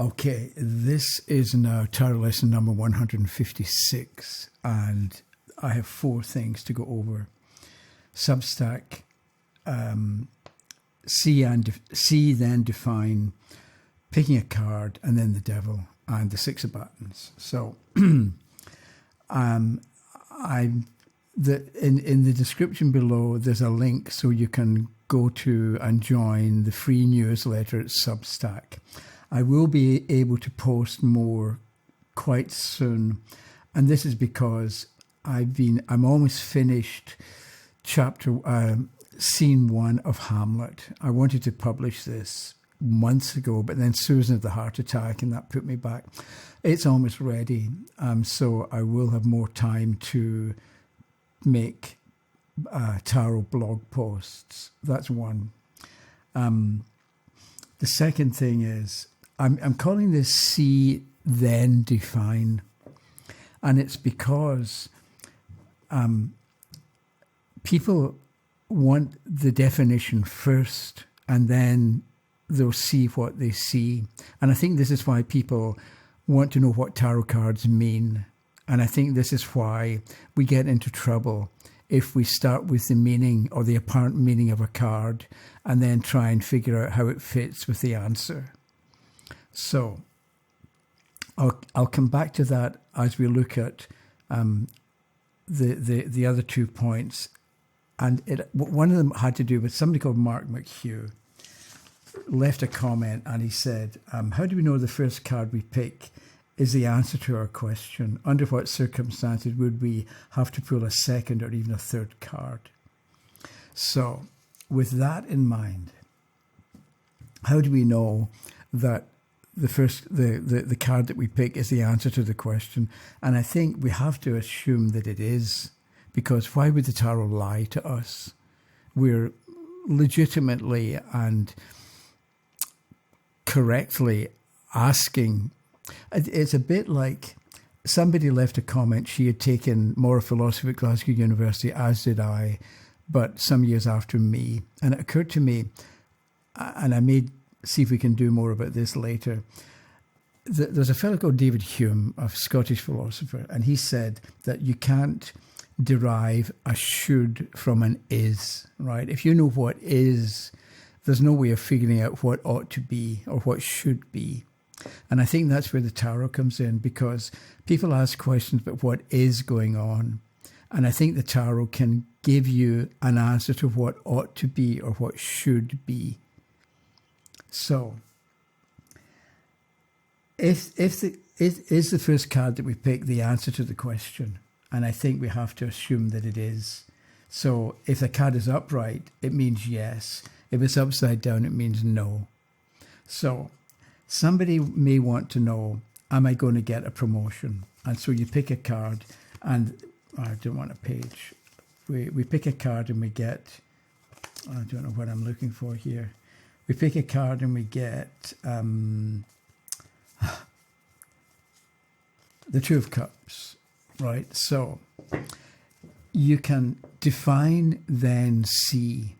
Okay, this is now tarot lesson number 156, and I have 4 things to go over. Substack, see, then define, picking a card, and then the devil, and the 6 of batons. So, in the description below, there's a link so you can go to and join the free newsletter at Substack. I will be able to post more quite soon, and this is because I'm almost finished scene 1 of Hamlet. I wanted to publish this months ago, but then Susan had the heart attack and that put me back. It's almost ready, so I will have more time to make tarot blog posts. That's one. The second thing is I'm calling this see, then define. And it's because people want the definition first, and then they'll see what they see. And I think this is why people want to know what tarot cards mean. And I think this is why we get into trouble if we start with the meaning or the apparent meaning of a card and then try and figure out how it fits with the answer. So I'll come back to that as we look at the other 2 points. And one of them had to do with somebody called Mark McHugh left a comment, and he said, how do we know the first card we pick is the answer to our question? Under what circumstances would we have to pull a second or even a third card? So with that in mind, how do we know that the card that we pick is the answer to the question? And I think we have to assume that it is, because why would the tarot lie to us? We're legitimately and correctly asking. It's a bit like somebody left a comment. She had taken moral philosophy at Glasgow University, as did I, but some years after me. And it occurred to me, and I may see if we can do more about this later. There's a fellow called David Hume, a Scottish philosopher, and he said that you can't derive a should from an is, right? If you know what is, there's no way of figuring out what ought to be or what should be. And I think that's where the tarot comes in, because people ask questions about what is going on. And I think the tarot can give you an answer to what ought to be or what should be. So, is the first card that we pick the answer to the question? And I think we have to assume that it is. So if the card is upright, it means yes. If it's upside down, it means no. So somebody may want to know, am I going to get a promotion? And so you pick a card, and I don't want a page. We pick a card and we get, I don't know what I'm looking for here. We pick a card and we get the 2 of Cups, right? So you can define, then see,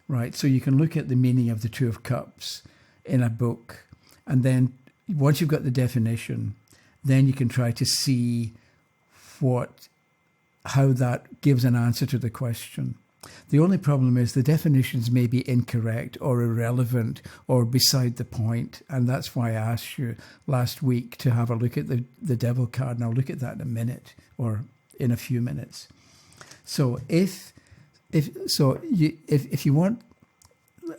right? So you can look at the meaning of the 2 of Cups in a book, and then once you've got the definition, then you can try to see how that gives an answer to the question. The only problem is the definitions may be incorrect or irrelevant or beside the point, and that's why I asked you last week to have a look at the devil card, and I'll look at that in a minute or in a few minutes. So if you want,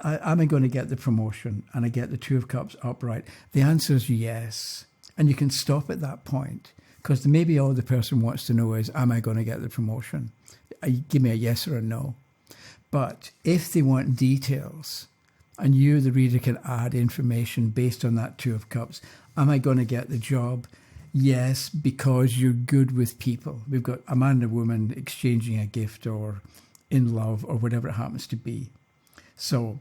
am I going to get the promotion and I get the 2 of Cups upright? The answer is yes, and you can stop at that point, because maybe all the person wants to know is, am I going to get the promotion? Give me a yes or a no. But if they want details, and you, the reader, can add information based on that 2 of Cups, am I going to get the job? Yes, because you're good with people. We've got a man and a woman exchanging a gift or in love or whatever it happens to be. So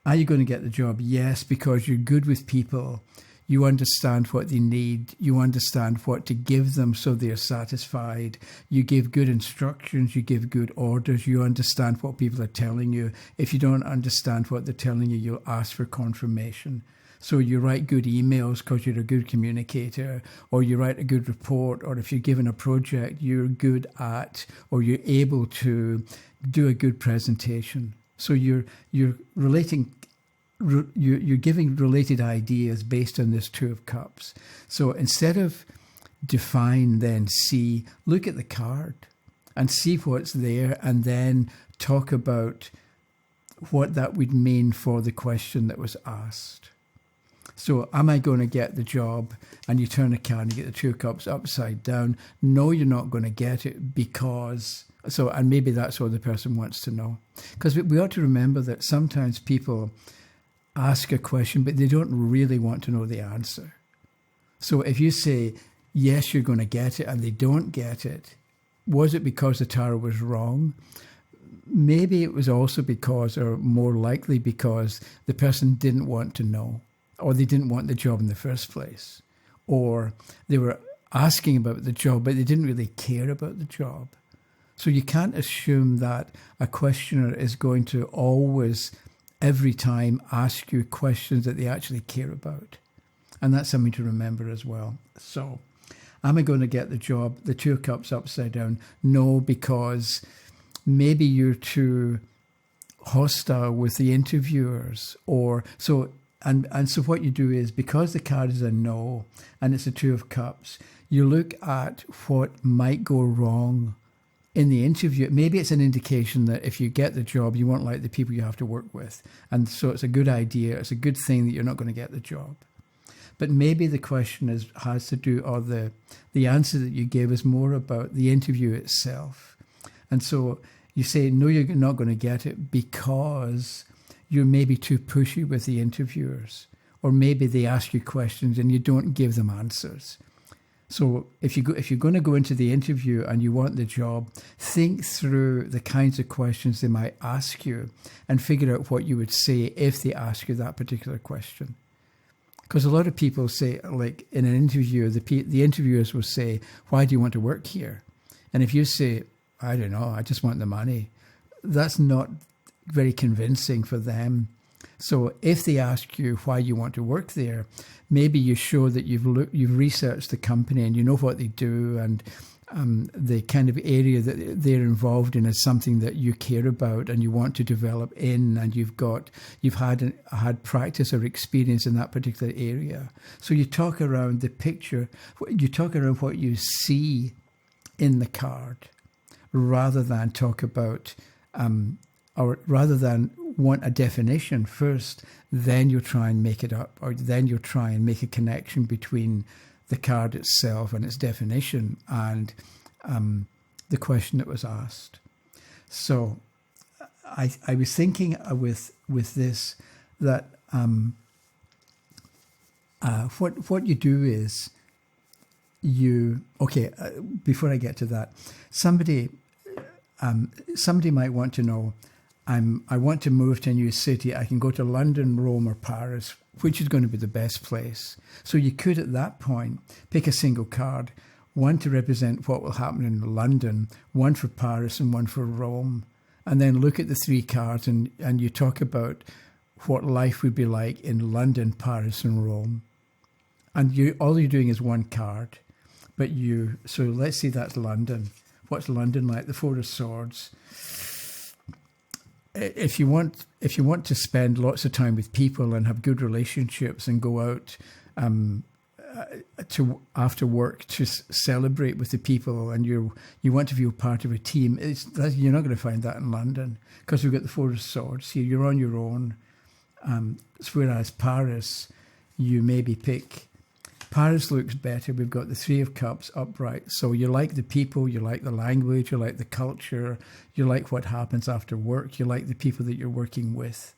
are you going to get the job? Yes, because you're good with people. You understand what they need. You understand what to give them so they're satisfied. You give good instructions. You give good orders. You understand what people are telling you. If you don't understand what they're telling you, you'll ask for confirmation. So you write good emails because you're a good communicator, or you write a good report, or if you're given a project, you're good at, or you're able to do a good presentation. So you're relating, you're giving related ideas based on this Two of Cups. So instead of define, then see, look at the card and see what's there, and then talk about what that would mean for the question that was asked. So am I going to get the job? And you turn the card and you get the Two of Cups upside down. No, you're not going to get it because... So, and maybe that's what the person wants to know. Because we ought to remember that sometimes people ask a question, but they don't really want to know the answer. So if you say, yes, you're going to get it, and they don't get it, was it because the tarot was wrong? Maybe it was also because, or more likely because, the person didn't want to know, or they didn't want the job in the first place, or they were asking about the job, but they didn't really care about the job. So you can't assume that a questioner is going to always, every time, ask you questions that they actually care about. And that's something to remember as well. So, am I going to get the job? The Two of Cups upside down? No, because maybe you're too hostile with the interviewers, or so. And so what you do is, because the card is a no and it's a Two of Cups, you look at what might go wrong in the interview. Maybe it's an indication that if you get the job, you won't like the people you have to work with. And so it's a good idea. It's a good thing that you're not going to get the job. But maybe the question has to do, or the answer that you gave is more about the interview itself. And so you say, no, you're not going to get it because you're maybe too pushy with the interviewers. Or maybe they ask you questions and you don't give them answers. So if you're going to go into the interview and you want the job, think through the kinds of questions they might ask you and figure out what you would say if they ask you that particular question. Because a lot of people say, like in an interview, the interviewers will say, why do you want to work here? And if you say, I don't know, I just want the money, that's not very convincing for them. So if they ask you why you want to work there, maybe you show that you've researched the company and you know what they do, and the kind of area that they're involved in is something that you care about and you want to develop in, and you've had practice or experience in that particular area. So you talk around the picture, you talk around what you see in the card, rather than talk about, or rather than want a definition first, then you'll try and make it up, or then you'll try and make a connection between the card itself and its definition and the question that was asked. So I was thinking with this that what you do is before I get to that, somebody might want to know, I want to move to a new city. I can go to London, Rome, or Paris. Which is going to be the best place? So you could, at that point, pick a single card, one to represent what will happen in London, one for Paris, and one for Rome. And then look at the three cards and you talk about what life would be like in London, Paris, and Rome. And all you're doing is one card. So let's say that's London. What's London like? The Four of Swords. If you want to spend lots of time with people and have good relationships and go out to after work to celebrate with the people, and you want to feel part of a team, you're not going to find that in London, because we've got the Four of Swords here. You're on your own. Whereas Paris, you maybe pick. Paris looks better. We've got the Three of Cups upright. So you like the people, you like the language, you like the culture, you like what happens after work, you like the people that you're working with,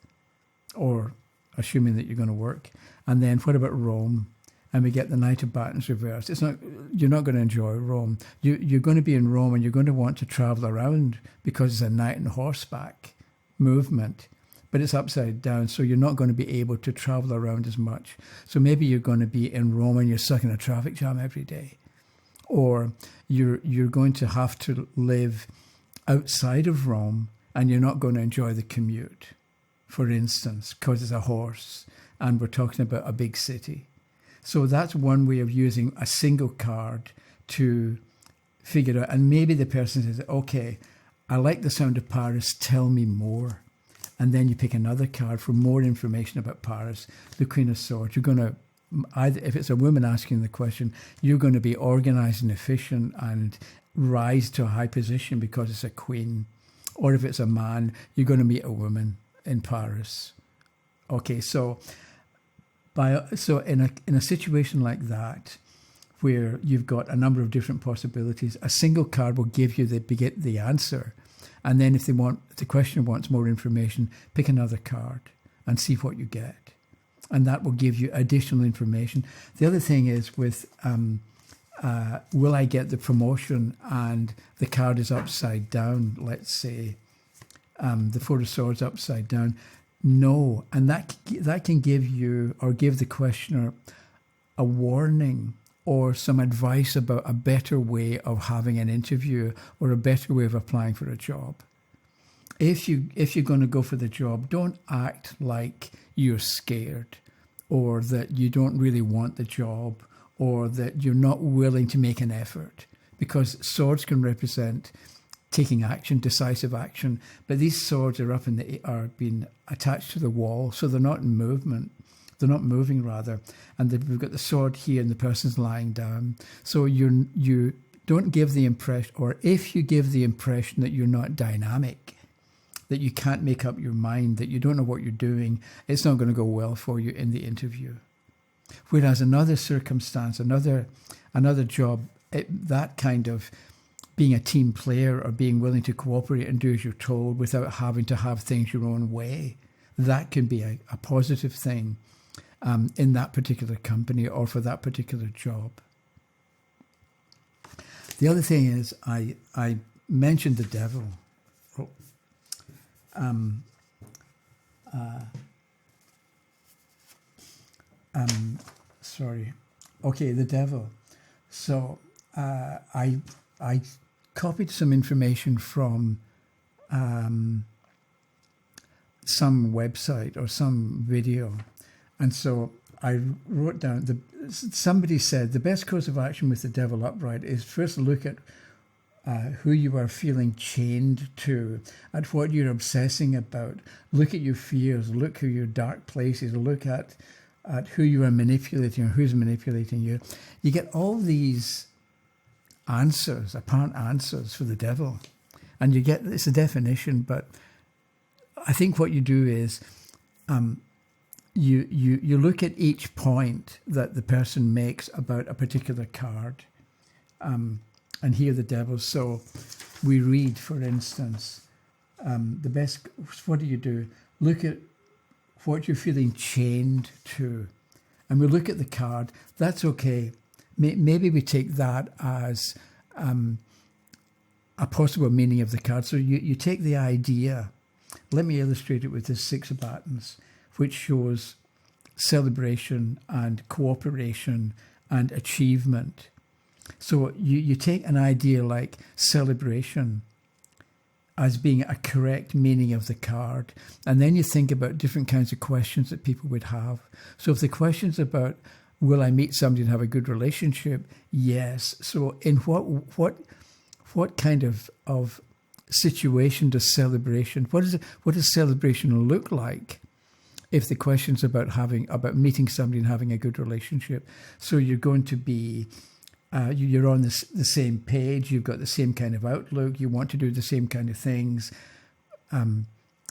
or assuming that you're going to work. And then what about Rome? And we get the Knight of Batons reversed. You're not going to enjoy Rome. You're going to be in Rome and you're going to want to travel around because it's a knight and horseback movement. But it's upside down, so you're not going to be able to travel around as much. So maybe you're going to be in Rome and you're stuck in a traffic jam every day. Or you're going to have to live outside of Rome and you're not going to enjoy the commute for instance, because it's a horse and we're talking about a big city. So that's one way of using a single card to figure out. And maybe the person says, okay, I like the sound of Paris, tell me more. And then you pick another card for more information about Paris, the Queen of Swords. You're going to, if it's a woman asking the question, you're going to be organized and efficient and rise to a high position because it's a queen. Or if it's a man, you're going to meet a woman in Paris. Okay, so in a situation like that, where you've got a number of different possibilities, a single card will give you the answer. And then if the questioner wants more information, pick another card and see what you get. And that will give you additional information. The other thing is with, will I get the promotion, and the card is upside down, let's say, the Four of Swords upside down. No, and that can give you, or give the questioner, a warning or some advice about a better way of having an interview or a better way of applying for a job. If you're going to go for the job, don't act like you're scared or that you don't really want the job or that you're not willing to make an effort, because swords can represent taking action, decisive action, but these swords are being attached to the wall, so they're not in movement. They're not moving, rather, and we've got the sword here, and the person's lying down. So you don't give the impression, or if you give the impression that you're not dynamic, that you can't make up your mind, that you don't know what you're doing, it's not going to go well for you in the interview. Whereas another circumstance, another job, that kind of being a team player or being willing to cooperate and do as you're told without having to have things your own way, that can be a positive thing in that particular company or for that particular job. The other thing is I mentioned the devil. The devil. So I copied some information from some website or some video, and so I wrote down, somebody said the best course of action with the devil upright is first look at who you are feeling chained to, at what you're obsessing about. Look at your fears, look at your dark places, look at who you are manipulating or who's manipulating you. You get all these answers, apparent answers for the devil. And you get, it's a definition, but I think what you do is you look at each point that the person makes about a particular card, and hear the devil. So we read, for instance, what do? Look at what you're feeling chained to. And we look at the card. That's okay. Maybe we take that as a possible meaning of the card. So you take the idea. Let me illustrate it with this Six of Batons, which shows celebration and cooperation and achievement. So you take an idea like celebration as being a correct meaning of the card, and then you think about different kinds of questions that people would have. So if the question's about, will I meet somebody and have a good relationship? Yes. So in what kind of situation does celebration, what does celebration look like if the question's about meeting somebody and having a good relationship? So you're going to be you're on the same page, you've got the same kind of outlook, you want to do the same kind of things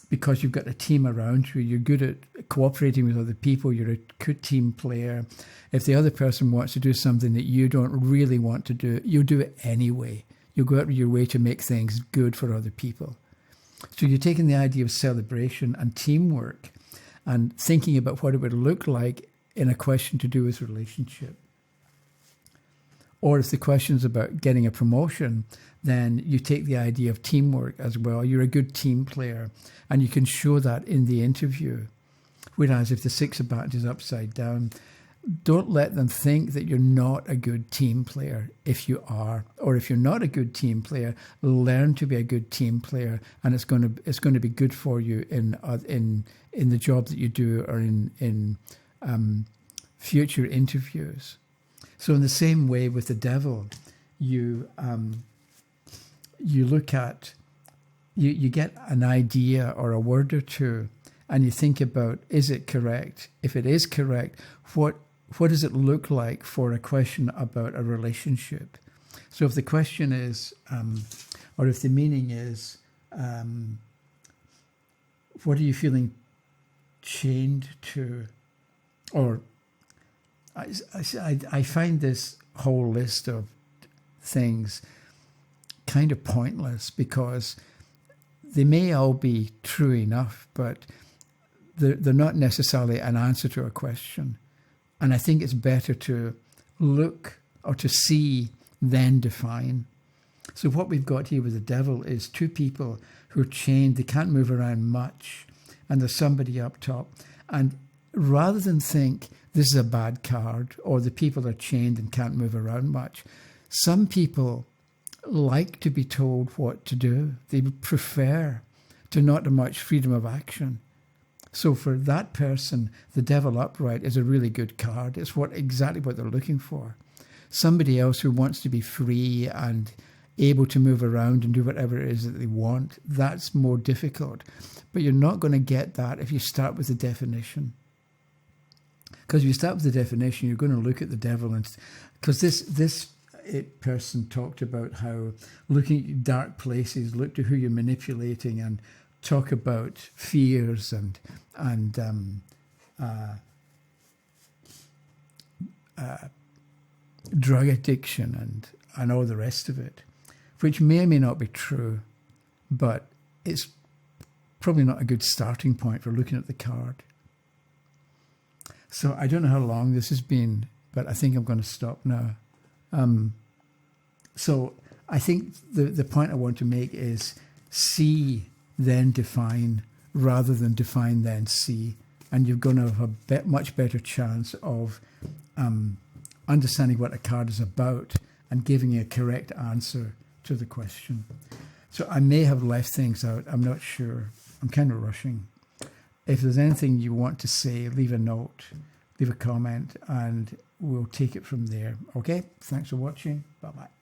because you've got a team around you, you're good at cooperating with other people, you're a good team player. If the other person wants to do something that you don't really want to do, you'll do it anyway. You'll go out of your way to make things good for other people. So you're taking the idea of celebration and teamwork and thinking about what it would look like in a question to do with relationship. Or if the question's about getting a promotion, then you take the idea of teamwork as well. You're a good team player, and you can show that in the interview. Whereas if the Six of Batons is upside down, Don't let them think that you're not a good team player if you are, or if you're not a good team player, learn to be a good team player, and it's going to be good for you in the job that you do, or in future interviews. So in the same way with the devil, you look at, you get an idea or a word or two, and you think about, is it correct? If it is correct, what does it look like for a question about a relationship? So if the question is, or if the meaning is, what are you feeling chained to? Or I find this whole list of things kind of pointless, because they may all be true enough, but they're not necessarily an answer to a question. And I think it's better to look or to see, then define. So what we've got here with the devil is two people who are chained. They can't move around much. And there's somebody up top. And rather than think this is a bad card, or the people are chained and can't move around much, some people like to be told what to do. They prefer to not have much freedom of action. So for that person, the devil upright is a really good card. It's exactly what they're looking for. Somebody else who wants to be free and able to move around and do whatever it is that they want, that's more difficult. But you're not going to get that if you start with the definition. Because if you start with the definition, you're going to look at the devil, and because this person talked about how looking at dark places, look to who you're manipulating, and talk about fears and drug addiction and all the rest of it, which may or may not be true, but it's probably not a good starting point for looking at the card. So I don't know how long this has been, but I think I'm going to stop now. So I think the point I want to make is see, then define, rather than define, then see. And you're going to have a much better chance of understanding what a card is about and giving a correct answer to the question. So I may have left things out. I'm not sure. I'm kind of rushing. If there's anything you want to say, leave a note, leave a comment, and we'll take it from there. Okay? Thanks for watching. Bye-bye.